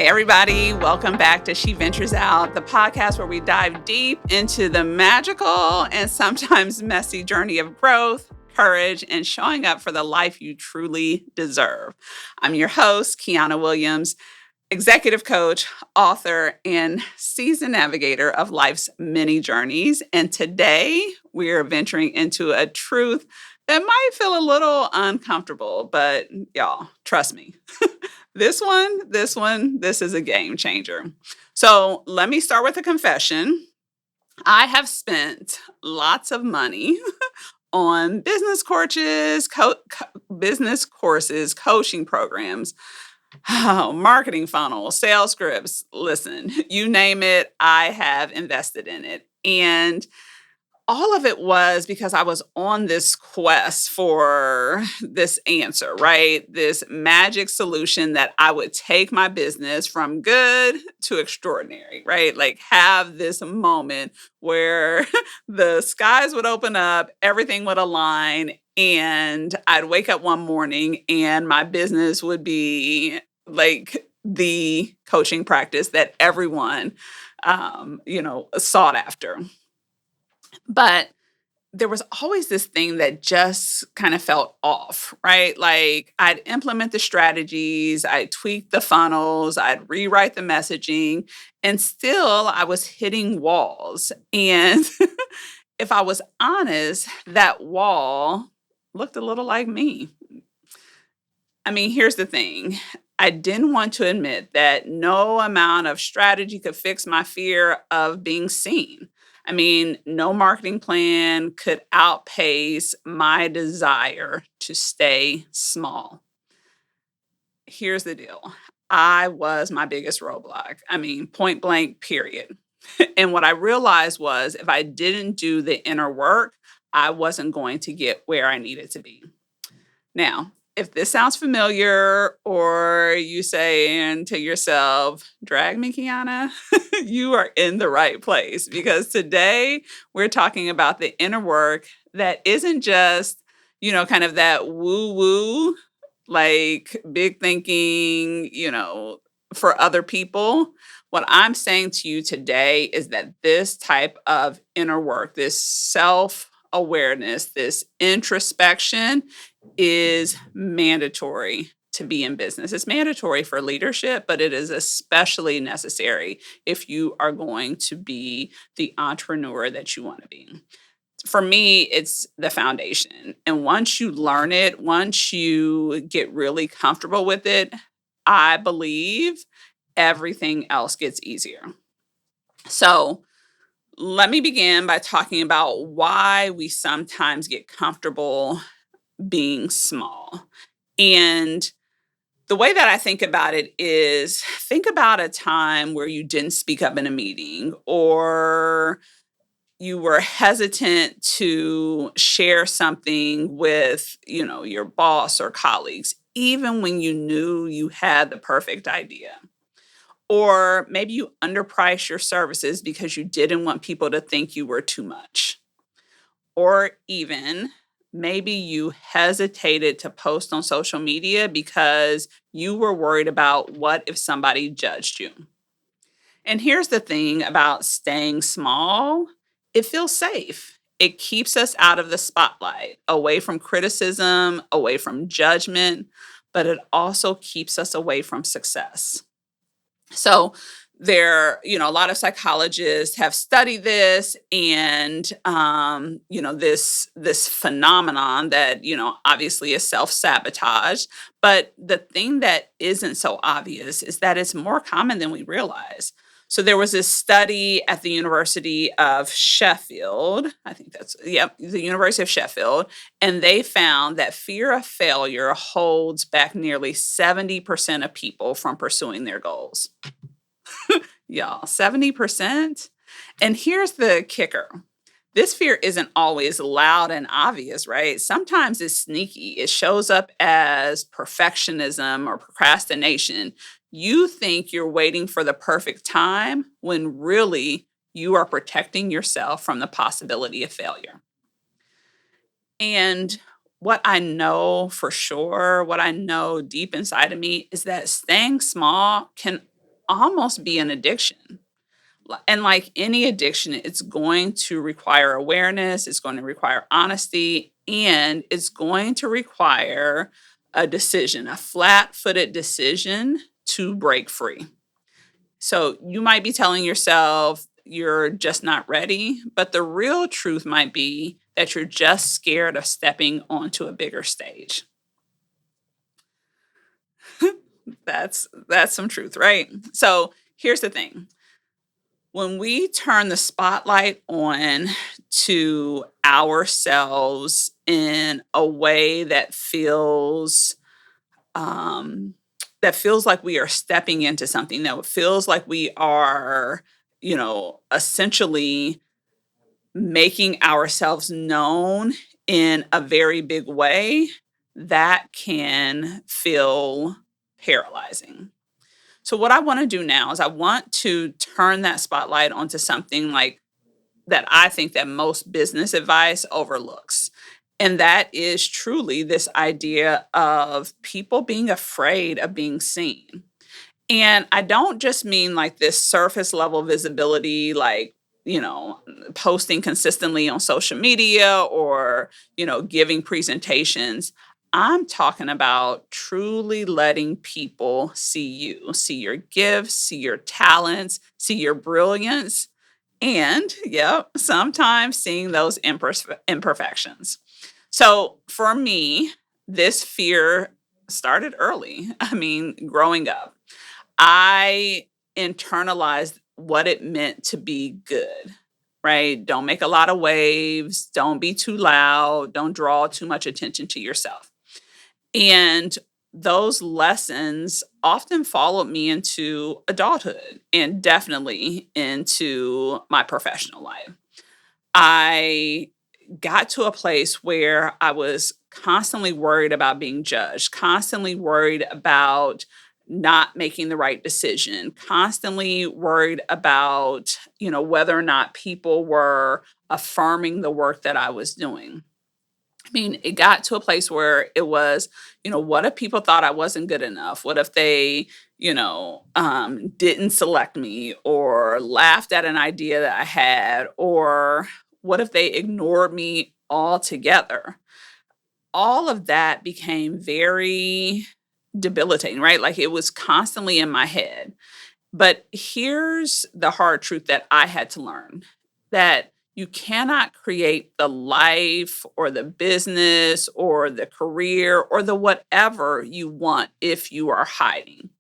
Hey, everybody, welcome back to She Ventures Out, the podcast where we dive deep into the magical and sometimes messy journey of growth, courage, and showing up for the life you truly deserve. I'm your host, Kiana Williams, executive coach, author, and seasoned navigator of life's many journeys. And today we are venturing into a truth that might feel a little uncomfortable, but y'all, trust me. This is a game changer. So let me start with a confession. I have spent lots of money on business courses, coaching programs, marketing funnels, sales scripts. Listen, you name it, I have invested in it. And all of it was because I was on this quest for this answer, right? This magic solution that I would take my business from good to extraordinary, right? Like have this moment where the skies would open up, everything would align, and I'd wake up one morning and my business would be like the coaching practice that everyone, sought after. But there was always this thing that just kind of felt off, right? Like I'd implement the strategies, I'd tweak the funnels, I'd rewrite the messaging, and still I was hitting walls. And if I was honest, that wall looked a little like me. I mean, here's the thing. I didn't want to admit that no amount of strategy could fix my fear of being seen. I mean, no marketing plan could outpace my desire to stay small. Here's the deal. I was my biggest roadblock. I mean, point blank, period. And what I realized was if I didn't do the inner work, I wasn't going to get where I needed to be. Now, if this sounds familiar or you saying to yourself, drag me, Kiana, you are in the right place because today we're talking about the inner work that isn't just, kind of that woo woo, like big thinking, for other people. What I'm saying to you today is that this type of inner work, this self awareness, this introspection, is mandatory to be in business. It's mandatory for leadership, but it is especially necessary if you are going to be the entrepreneur that you want to be. For me, it's the foundation. And once you learn it, once you get really comfortable with it, I believe everything else gets easier. So, let me begin by talking about why we sometimes get comfortable being small. And the way that I think about it is think about a time where you didn't speak up in a meeting or you were hesitant to share something with, your boss or colleagues, even when you knew you had the perfect idea. Or maybe you underpriced your services because you didn't want people to think you were too much. Or even maybe you hesitated to post on social media because you were worried about what if somebody judged you. And here's the thing about staying small, it feels safe. It keeps us out of the spotlight, away from criticism, away from judgment, but it also keeps us away from success. So a lot of psychologists have studied this and, this phenomenon that, obviously is self-sabotage. But the thing that isn't so obvious is that it's more common than we realize. So there was this study at the University of Sheffield. I think the University of Sheffield. And they found that fear of failure holds back nearly 70% of people from pursuing their goals. Y'all, 70%? And here's the kicker. This fear isn't always loud and obvious, right? Sometimes it's sneaky. It shows up as perfectionism or procrastination. You think you're waiting for the perfect time when really you are protecting yourself from the possibility of failure. And what I know for sure, what I know deep inside of me is that staying small can almost be an addiction. And like any addiction, it's going to require awareness, it's going to require honesty, and it's going to require a decision, a flat footed decision to break free. So you might be telling yourself you're just not ready, but the real truth might be that you're just scared of stepping onto a bigger stage. That's some truth, right? So here's the thing. When we turn the spotlight on to ourselves in a way um, that feels like we are stepping into something, that feels like we are, essentially making ourselves known in a very big way, that can feel paralyzing. So what I wanna do now is I want to turn that spotlight onto something like that I think that most business advice overlooks. And that is truly this idea of people being afraid of being seen. And I don't just mean like this surface level visibility, like, you know, posting consistently on social media or, giving presentations. I'm talking about truly letting people see you, see your gifts, see your talents, see your brilliance, and, yep, sometimes seeing those imperfections. So for me, this fear started early. I mean, growing up. I internalized what it meant to be good, right? Don't make a lot of waves, don't be too loud, don't draw too much attention to yourself. And those lessons often followed me into adulthood and definitely into my professional life. I got to a place where I was constantly worried about being judged, constantly worried about not making the right decision, constantly worried about, whether or not people were affirming the work that I was doing. I mean, it got to a place where it was, what if people thought I wasn't good enough? What if they, didn't select me or laughed at an idea that I had? Or what if they ignored me altogether? All of that became very debilitating, right? Like it was constantly in my head. But here's the hard truth that I had to learn, that you cannot create the life or the business or the career or the whatever you want if you are hiding.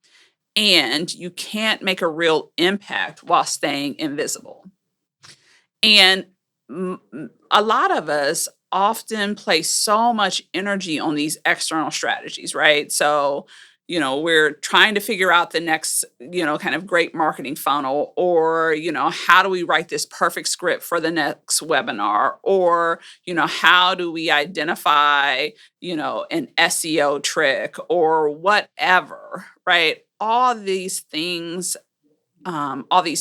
And you can't make a real impact while staying invisible. And a lot of us often place so much energy on these external strategies, right? So, we're trying to figure out the next, kind of great marketing funnel, or, how do we write this perfect script for the next webinar? Or, how do we identify, an SEO trick or whatever, right? All these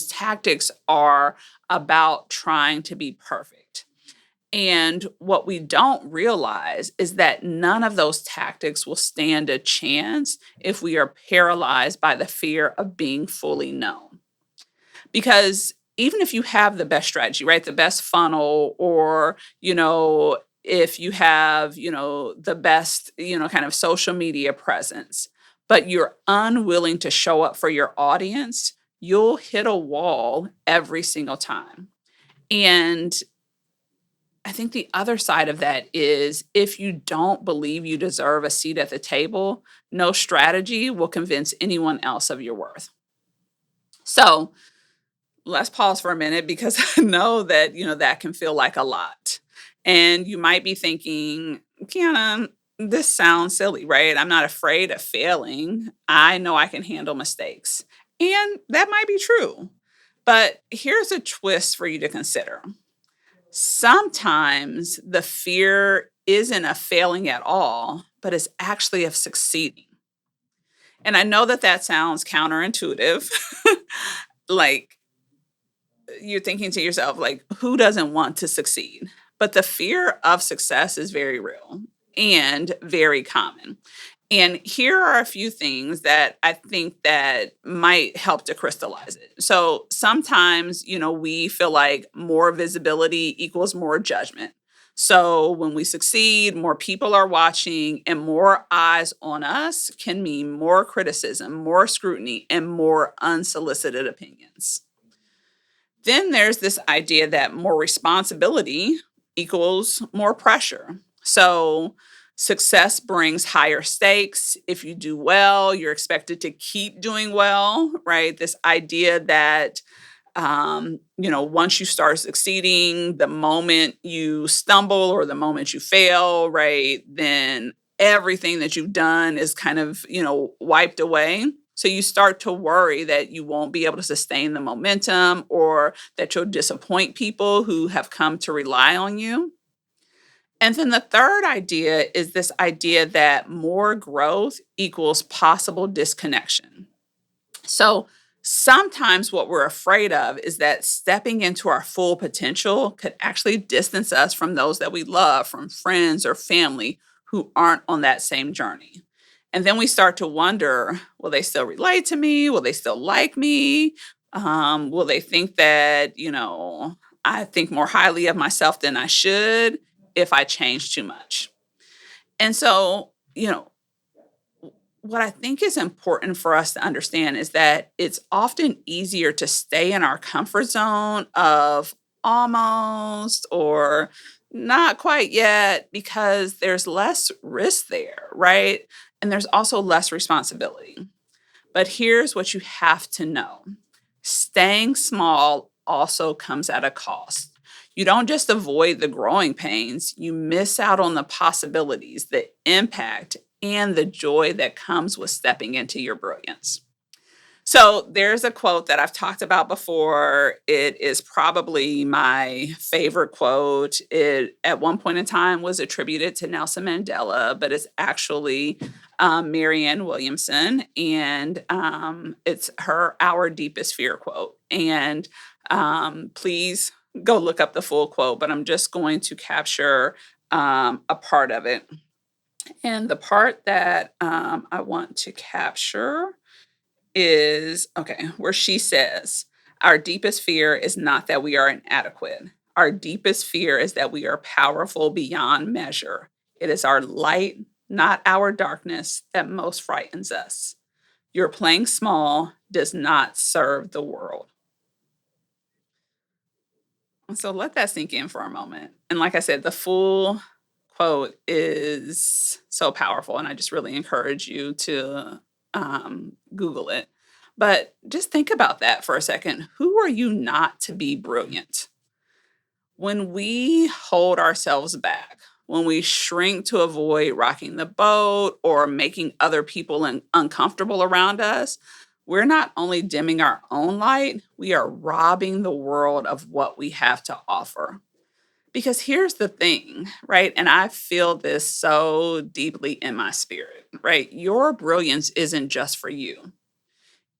tactics are about trying to be perfect. And what we don't realize is that none of those tactics will stand a chance if we are paralyzed by the fear of being fully known. Because even if you have the best strategy, right, the best funnel, or, if you have, the best, kind of social media presence, but you're unwilling to show up for your audience, you'll hit a wall every single time. And I think the other side of that is if you don't believe you deserve a seat at the table, no strategy will convince anyone else of your worth. So let's pause for a minute because I know that, that can feel like a lot. And you might be thinking, Kiana, this sounds silly, right? I'm not afraid of failing. I know I can handle mistakes. And that might be true. But here's a twist for you to consider. Sometimes the fear isn't of failing at all, but it's actually of succeeding. And I know that that sounds counterintuitive. Like you're thinking to yourself, like, who doesn't want to succeed? But the fear of success is very real and very common. And here are a few things that I think that might help to crystallize it. So sometimes, we feel like more visibility equals more judgment. So when we succeed, more people are watching, and more eyes on us can mean more criticism, more scrutiny, and more unsolicited opinions. Then there's this idea that more responsibility equals more pressure. So success brings higher stakes. If you do well, you're expected to keep doing well, right? This idea that once you start succeeding, the moment you stumble or the moment you fail, right, then everything that you've done is kind of, wiped away. So you start to worry that you won't be able to sustain the momentum or that you'll disappoint people who have come to rely on you. And then the third idea is this idea that more growth equals possible disconnection. So sometimes what we're afraid of is that stepping into our full potential could actually distance us from those that we love, from friends or family who aren't on that same journey. And then we start to wonder, will they still relate to me? Will they still like me? Will they think that, I think more highly of myself than I should if I change too much? And so, what I think is important for us to understand is that it's often easier to stay in our comfort zone of almost or not quite yet because there's less risk there, right? And there's also less responsibility. But here's what you have to know: staying small also comes at a cost. You don't just avoid the growing pains, you miss out on the possibilities, the impact, and the joy that comes with stepping into your brilliance. So there's a quote that I've talked about before. It is probably my favorite quote. It, at one point in time, was attributed to Nelson Mandela, but it's actually Marianne Williamson, and it's her "Our Deepest Fear" quote. And please go look up the full quote, but I'm just going to capture a part of it. And the part that I want to capture is okay, where she says, "Our deepest fear is not that we are inadequate. Our deepest fear is that we are powerful beyond measure. It is our light, not our darkness, that most frightens us. Your playing small does not serve the world." And so let that sink in for a moment. And like I said, the full quote is so powerful, and I just really encourage you to Google it. But just think about that for a second. Who are you not to be brilliant? When we hold ourselves back, when we shrink to avoid rocking the boat or making other people uncomfortable around us, we're not only dimming our own light, we are robbing the world of what we have to offer. Because here's the thing, right? And I feel this so deeply in my spirit, right? Your brilliance isn't just for you,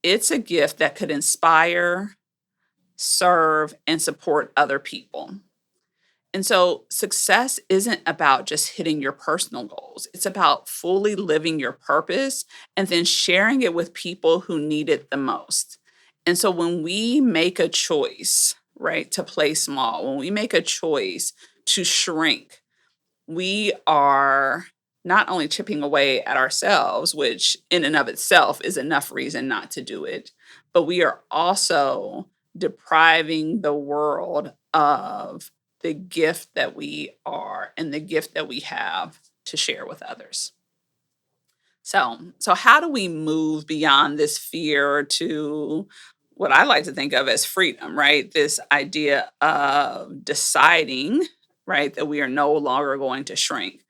it's a gift that could inspire, serve, and support other people. And so success isn't about just hitting your personal goals. It's about fully living your purpose and then sharing it with people who need it the most. And so when we make a choice, right, to play small, when we make a choice to shrink, we are not only chipping away at ourselves, which in and of itself is enough reason not to do it, but we are also depriving the world of the gift that we are and the gift that we have to share with others. So how do we move beyond this fear to what I like to think of as freedom, right? This idea of deciding, right, that we are no longer going to shrink.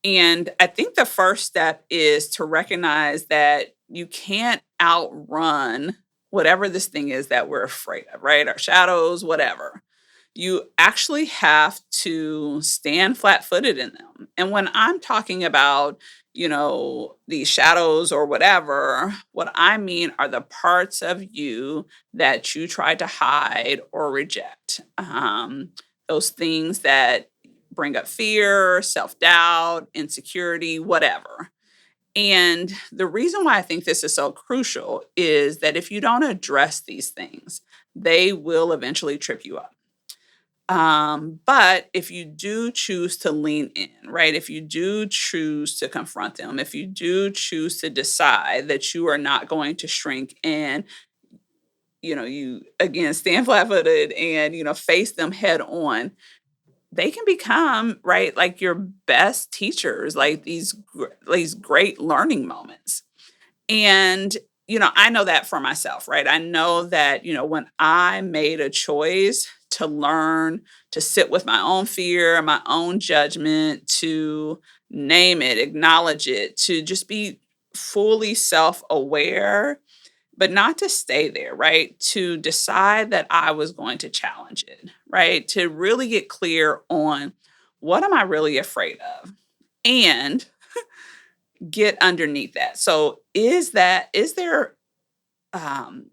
And I think the first step is to recognize that you can't outrun whatever this thing is that we're afraid of, right? Our shadows, whatever. You actually have to stand flat footed in them. And when I'm talking about, these shadows or whatever, what I mean are the parts of you that you try to hide or reject. Those things that bring up fear, self doubt, insecurity, whatever. And the reason why I think this is so crucial is that if you don't address these things, they will eventually trip you up. But if you do choose to lean in, right? If you do choose to confront them, if you do choose to decide that you are not going to shrink and, you again stand flat footed and, face them head on, they can become, right, like your best teachers, like these great learning moments. And, I know that for myself, right? I know that, when I made a choice to learn to sit with my own fear, my own judgment, to name it, acknowledge it, to just be fully self aware, but not to stay there, right? To decide that I was going to challenge it, right? To really get clear on what am I really afraid of? And get underneath that. So um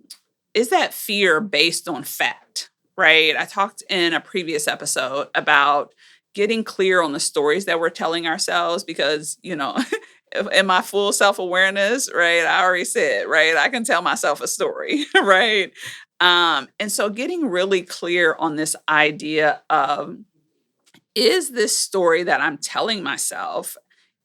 is that fear based on fact, right? I talked in a previous episode about getting clear on the stories that we're telling ourselves because, in my full self-awareness, right? I already said, right? I can tell myself a story, right? And so getting really clear on this idea of, is this story that I'm telling myself,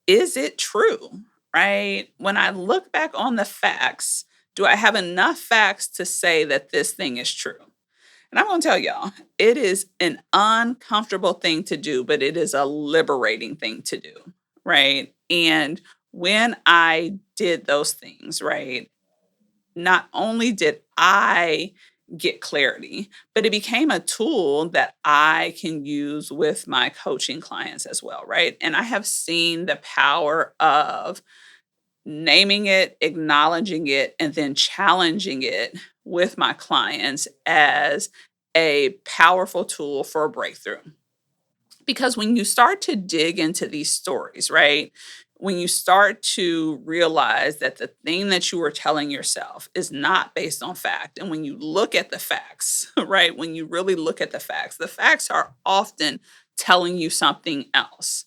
is it true? Right? When I look back on the facts, do I have enough facts to say that this thing is true? And I'm going to tell y'all, it is an uncomfortable thing to do, but it is a liberating thing to do. Right? And when I did those things, right, not only did I get clarity, but it became a tool that I can use with my coaching clients as well, right? And I have seen the power of naming it, acknowledging it, and then challenging it with my clients as a powerful tool for a breakthrough. Because when you start to dig into these stories, right? When you start to realize that the thing that you were telling yourself is not based on fact, and when you look at the facts, right? When you really look at the facts are often telling you something else.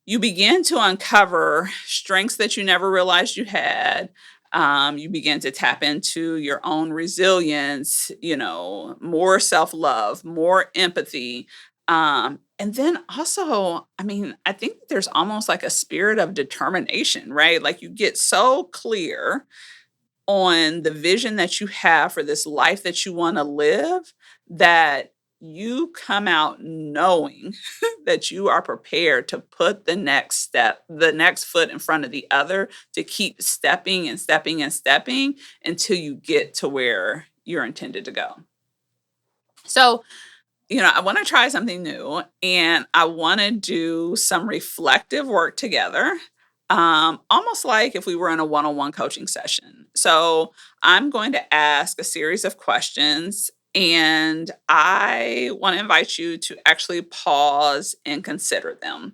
You begin to uncover strengths that you never realized you had. You begin to tap into your own resilience, more self love, more empathy. And then also, I mean, I think there's almost like a spirit of determination, right? Like you get so clear on the vision that you have for this life that you want to live that you come out knowing that you are prepared to put the next foot in front of the other to keep stepping and stepping and stepping until you get to where you're intended to go. So, I want to try something new and I want to do some reflective work together. Almost like if we were in a one on one coaching session. So I'm going to ask a series of questions and I want to invite you to actually pause and consider them.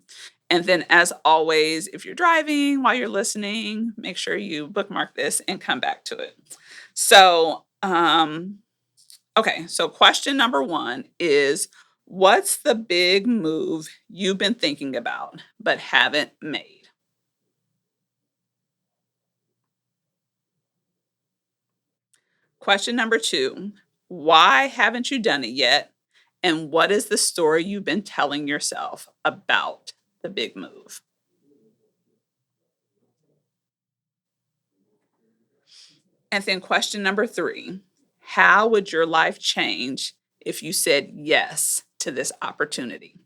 And then, as always, if you're driving while you're listening, make sure you bookmark this and come back to it. So, okay, so question number one is, what's the big move you've been thinking about but haven't made? Question number two, why haven't you done it yet? And what is the story you've been telling yourself about the big move? And then question number three, how would your life change if you said yes to this opportunity?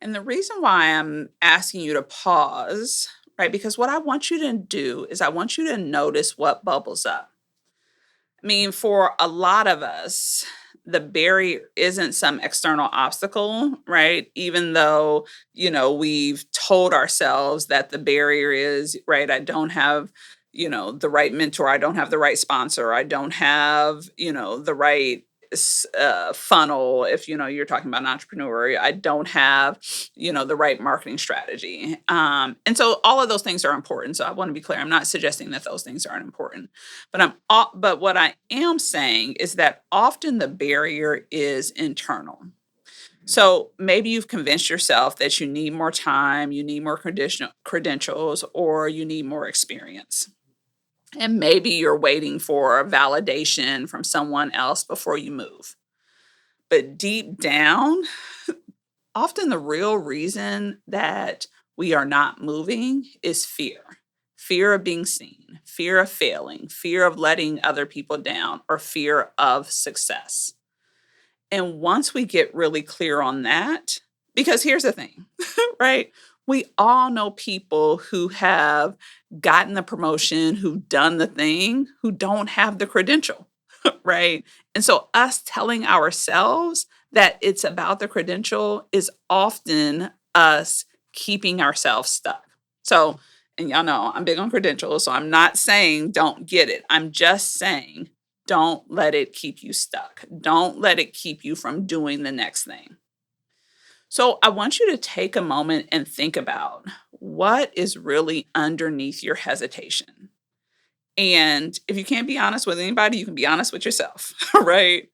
And the reason why I'm asking you to pause, right? Because what I want you to do is I want you to notice what bubbles up. I mean, for a lot of us, the barrier isn't some external obstacle, right? Even though, we've told ourselves that the barrier is, right, I don't have, the right mentor, I don't have the right sponsor, I don't have, the right funnel. If you're talking about an entrepreneur, I don't have the right marketing strategy, and so all of those things are important. So I want to be clear, I'm not suggesting that those things aren't important, but what I am saying is that often the barrier is internal. So maybe you've convinced yourself that you need more time, you need more credentials, or you need more experience. And maybe you're waiting for validation from someone else before you move. But deep down, often the real reason that we are not moving is fear. Fear of being seen, fear of failing, fear of letting other people down, or fear of success. And once we get really clear on that, because here's the thing, right? We all know people who have gotten the promotion, who've done the thing, who don't have the credential, right? And so, us telling ourselves that it's about the credential is often us keeping ourselves stuck. So, and y'all know I'm big on credentials. So, I'm not saying don't get it. I'm just saying don't let it keep you stuck. Don't let it keep you from doing the next thing. So, I want you to take a moment and think about what is really underneath your hesitation. And if you can't be honest with anybody, you can be honest with yourself, right?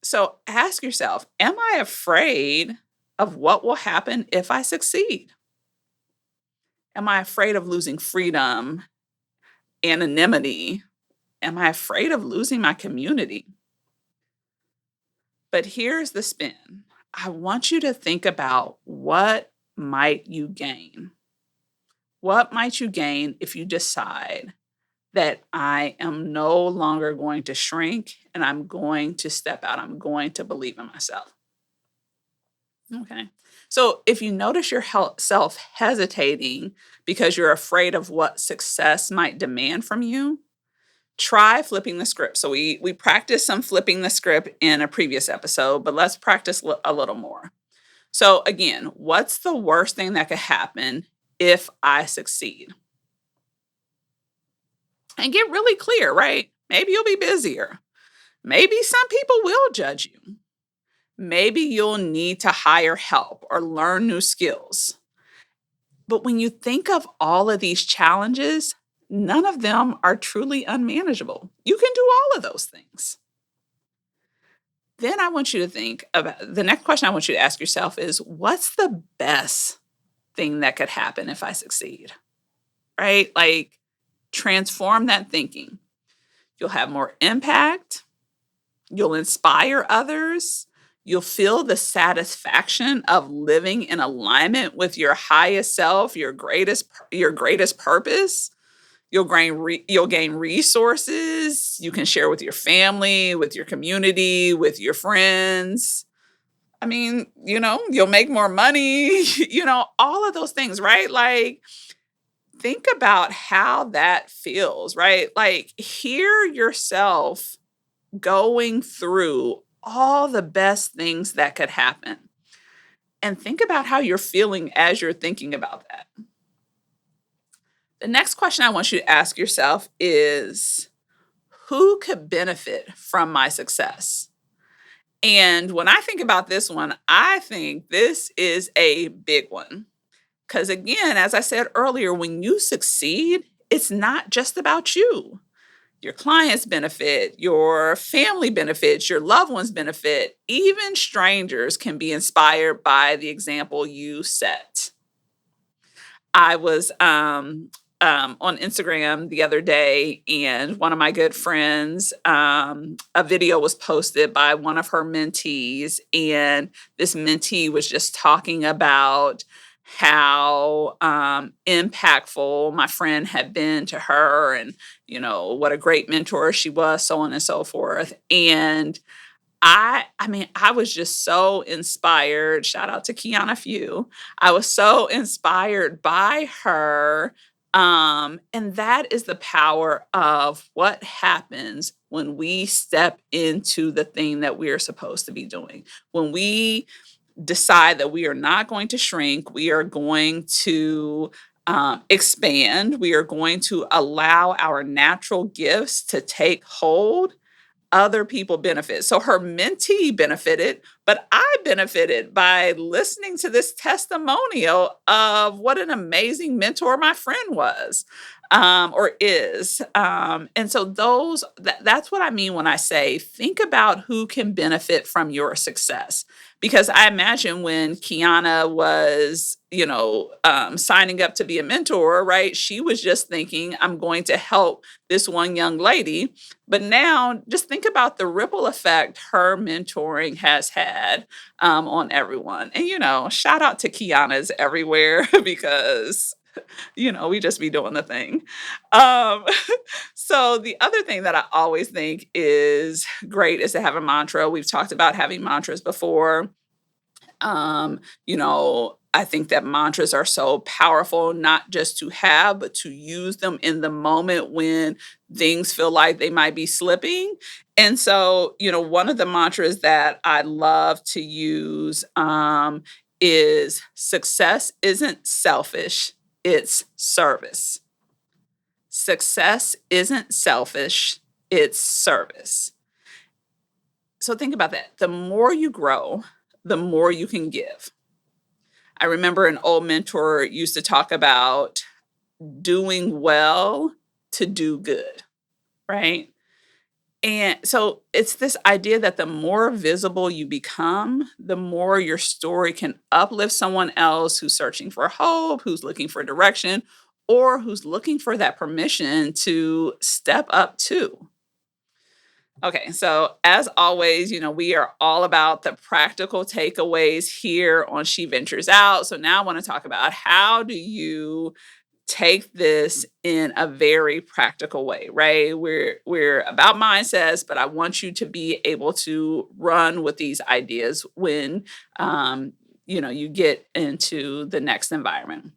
So, ask yourself, am I afraid of what will happen if I succeed? Am I afraid of losing freedom, anonymity? Am I afraid of losing my community? But here's the spin. I want you to think about what might you gain? What might you gain if you decide that I am no longer going to shrink and I'm going to step out? I'm going to believe in myself. Okay. So if you notice yourself hesitating because you're afraid of what success might demand from you, try flipping the script. So we practiced some flipping the script in a previous episode, but let's practice a little more. So again, what's the worst thing that could happen if I succeed? And get really clear, right? Maybe you'll be busier. Maybe some people will judge you. Maybe you'll need to hire help or learn new skills. But when you think of all of these challenges, none of them are truly unmanageable. You can do all of those things. Then I want you to think about the next question I want you to ask yourself is what's the best thing that could happen if I succeed? Right? Like transform that thinking. You'll have more impact. You'll inspire others. You'll feel the satisfaction of living in alignment with your highest self, your greatest purpose. You'll gain resources you can share with your family, with your community, with your friends. I mean, you'll make more money, all of those things, right? Like think about how that feels, right? Like hear yourself going through all the best things that could happen. And think about how you're feeling as you're thinking about that. The next question I want you to ask yourself is who could benefit from my success? And when I think about this one, I think this is a big one. Because again, as I said earlier, when you succeed, it's not just about you. Your clients benefit, your family benefits, your loved ones benefit. Even strangers can be inspired by the example you set. I was on Instagram the other day, and one of my good friends, a video was posted by one of her mentees, and this mentee was just talking about how impactful my friend had been to her, and what a great mentor she was, so on and so forth. And I mean, I was just so inspired. Shout out to Kiana Few. I was so inspired by her. And that is the power of what happens when we step into the thing that we are supposed to be doing. When we decide that we are not going to shrink, we are going to expand, we are going to allow our natural gifts to take hold, other people benefit. So her mentee benefited, but I benefited by listening to this testimonial of what an amazing mentor my friend was. or is. And so that's what I mean when I say think about who can benefit from your success. Because I imagine when Kiana was, signing up to be a mentor, right? She was just thinking, I'm going to help this one young lady. But now just think about the ripple effect her mentoring has had on everyone. And, shout out to Kiana's everywhere because we just be doing the thing. Um, so the other thing that I always think is great is to have a mantra. We've talked about having mantras before. I think that mantras are so powerful, not just to have, but to use them in the moment when things feel like they might be slipping. And so, one of the mantras that I love to use is success isn't selfish, it's service. Success isn't selfish, it's service. So think about that. The more you grow, the more you can give. I remember an old mentor used to talk about doing well to do good, right? And so it's this idea that the more visible you become, the more your story can uplift someone else who's searching for hope, who's looking for direction, or who's looking for that permission to step up too. Okay, so as always, we are all about the practical takeaways here on She Ventures Out. So now I want to talk about how do you take this in a very practical way, right? We're about mindsets, but I want you to be able to run with these ideas when you get into the next environment.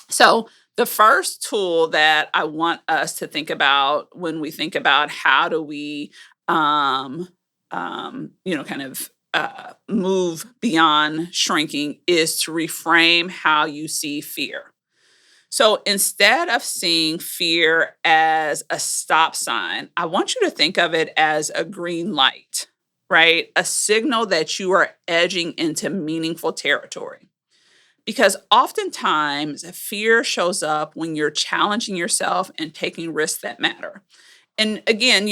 So the first tool that I want us to think about when we think about how do we um kind of move beyond shrinking is to reframe how you see fear. So instead of seeing fear as a stop sign, I want you to think of it as a green light, right? A signal that you are edging into meaningful territory. Because oftentimes fear shows up when you're challenging yourself and taking risks that matter. And again,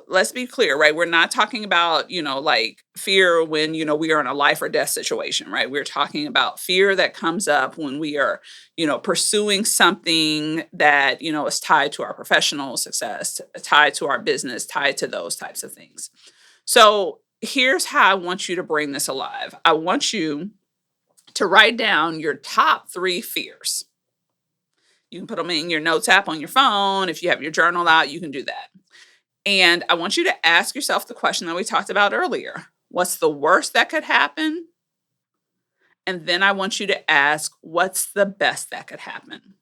let's be clear, right? We're not talking about, like fear when, we are in a life or death situation, right? We're talking about fear that comes up when we are, pursuing something that, is tied to our professional success, tied to our business, tied to those types of things. So here's how I want you to bring this alive. I want you to write down your top 3 fears. You can put them in your notes app on your phone. If you have your journal out, you can do that. And I want you to ask yourself the question that we talked about earlier. What's the worst that could happen? And then I want you to ask, what's the best that could happen?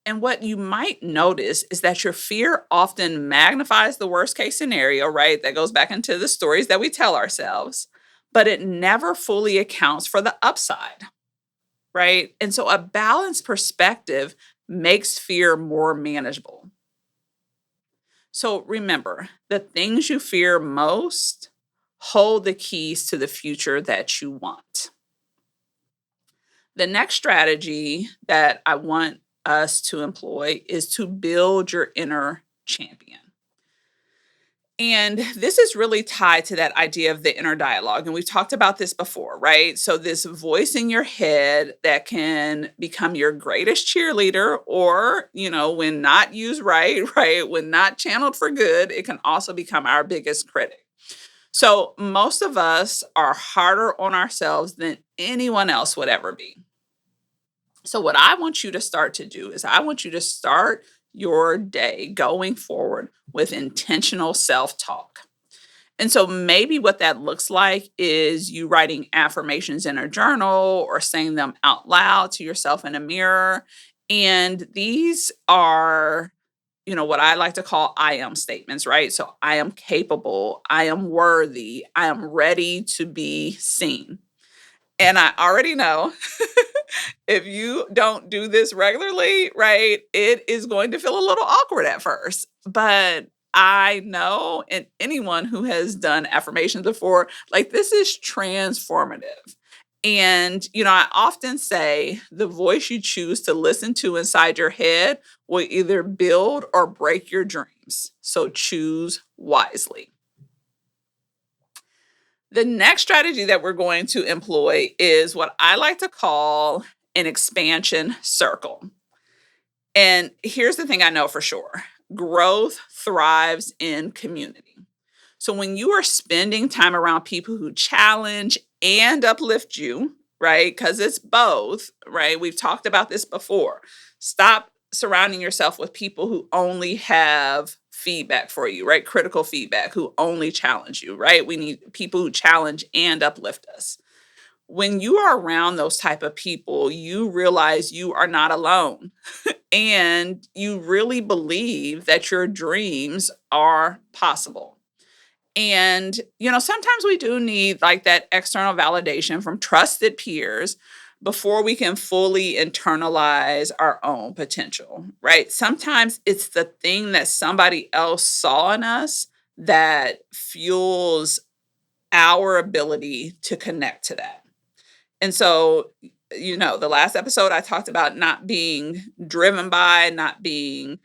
And what you might notice is that your fear often magnifies the worst case scenario, right? That goes back into the stories that we tell ourselves, but it never fully accounts for the upside, right? And so a balanced perspective makes fear more manageable. So remember, the things you fear most hold the keys to the future that you want. The next strategy that I want us to employ is to build your inner champion. And this is really tied to that idea of the inner dialogue. And we've talked about this before, right? So, this voice in your head that can become your greatest cheerleader, or, when not used right, right? When not channeled for good, it can also become our biggest critic. So, most of us are harder on ourselves than anyone else would ever be. So, what I want you to start to do is I want you to start your day going forward with intentional self talk. And so maybe what that looks like is you writing affirmations in a journal or saying them out loud to yourself in a mirror. And these are, what I like to call I am statements, right? So I am capable, I am worthy, I am ready to be seen. And I already know if you don't do this regularly, right, it is going to feel a little awkward at first. But I know, and anyone who has done affirmations before, like this is transformative. And, I often say the voice you choose to listen to inside your head will either build or break your dreams. So choose wisely. The next strategy that we're going to employ is what I like to call an expansion circle. And here's the thing I know for sure: growth thrives in community. So when you are spending time around people who challenge and uplift you, right? Because it's both, right? We've talked about this before. Stop surrounding yourself with people who only have feedback for you, right? Critical feedback, who only challenge you, right? We need people who challenge and uplift us. When you are around those type of people, you realize you are not alone, and you really believe that your dreams are possible. And, sometimes we do need like that external validation from trusted peers before we can fully internalize our own potential, right? Sometimes it's the thing that somebody else saw in us that fuels our ability to connect to that. And so, the last episode I talked about not being driven by, not being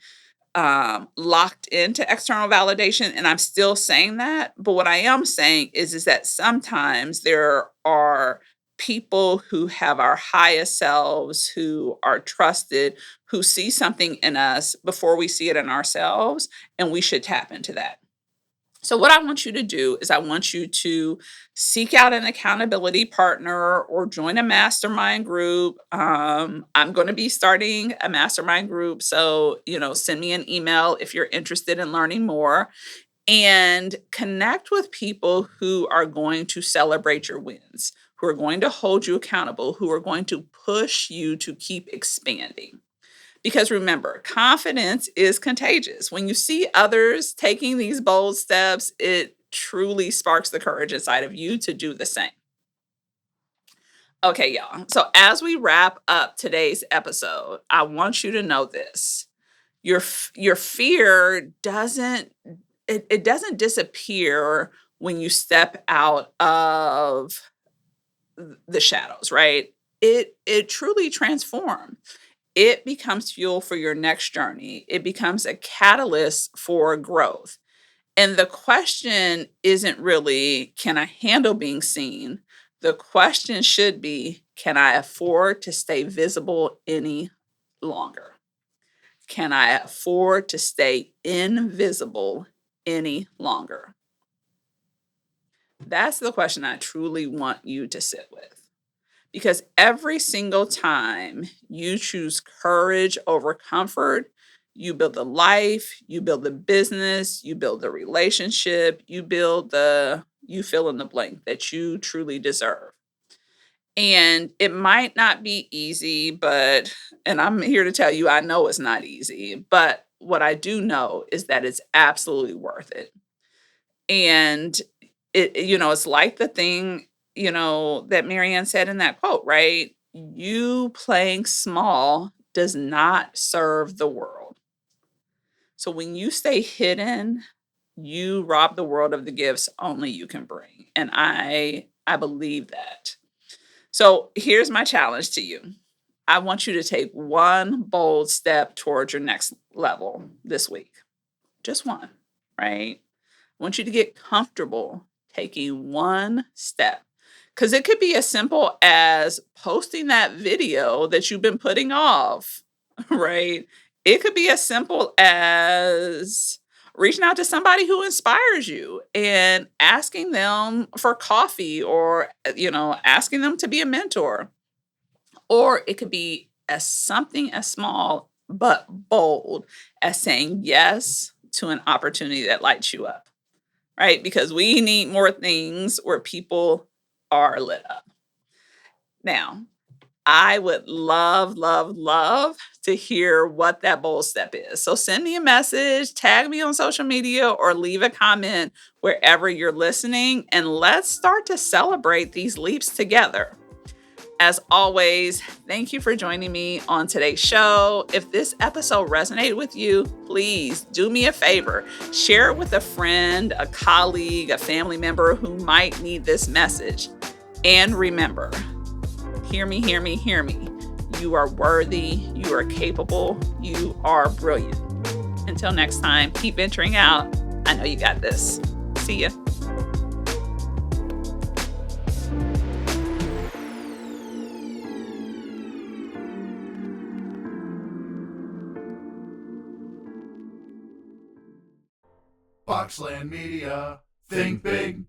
locked into external validation, and I'm still saying that. But what I am saying is that sometimes there are people who have our highest selves, who are trusted, who see something in us before we see it in ourselves, and we should tap into that. So, what I want you to do is I want you to seek out an accountability partner or join a mastermind group. I'm going to be starting a mastermind group. So, send me an email if you're interested in learning more, and connect with people who are going to celebrate your wins, who are going to hold you accountable, who are going to push you to keep expanding. Because remember, confidence is contagious. When you see others taking these bold steps, it truly sparks the courage inside of you to do the same. Okay, y'all. So as we wrap up today's episode, I want you to know this. Your fear doesn't disappear when you step out of the shadows, right? It truly transforms. It becomes fuel for your next journey. It becomes a catalyst for growth. And the question isn't really, can I handle being seen? The question should be, can I afford to stay visible any longer? Can I afford to stay invisible any longer? That's the question I truly want you to sit with. Because every single time you choose courage over comfort, you build the life, you build the business, you build the relationship, you fill in the blank that you truly deserve. And it might not be easy, and I'm here to tell you, I know it's not easy, but what I do know is that it's absolutely worth it. And it's like the thing, that Marianne said in that quote, right? You playing small does not serve the world. So when you stay hidden, you rob the world of the gifts only you can bring. And I believe that. So here's my challenge to you. I want you to take one bold step towards your next level this week. Just one, right? I want you to get comfortable taking one step, because it could be as simple as posting that video that you've been putting off, right? It could be as simple as reaching out to somebody who inspires you and asking them for coffee, or, asking them to be a mentor. Or it could be as something as small but bold as saying yes to an opportunity that lights you up, right? Because we need more things where people are lit up. Now, I would love, love, love to hear what that bold step is. So send me a message, tag me on social media, or leave a comment wherever you're listening, and let's start to celebrate these leaps together. As always, thank you for joining me on today's show. If this episode resonated with you, please do me a favor. Share it with a friend, a colleague, a family member who might need this message. And remember, Hear me, hear me, hear me. You are worthy. You are capable. You are brilliant. Until next time, keep venturing out. I know you got this. See ya. Boxland Media. Think big.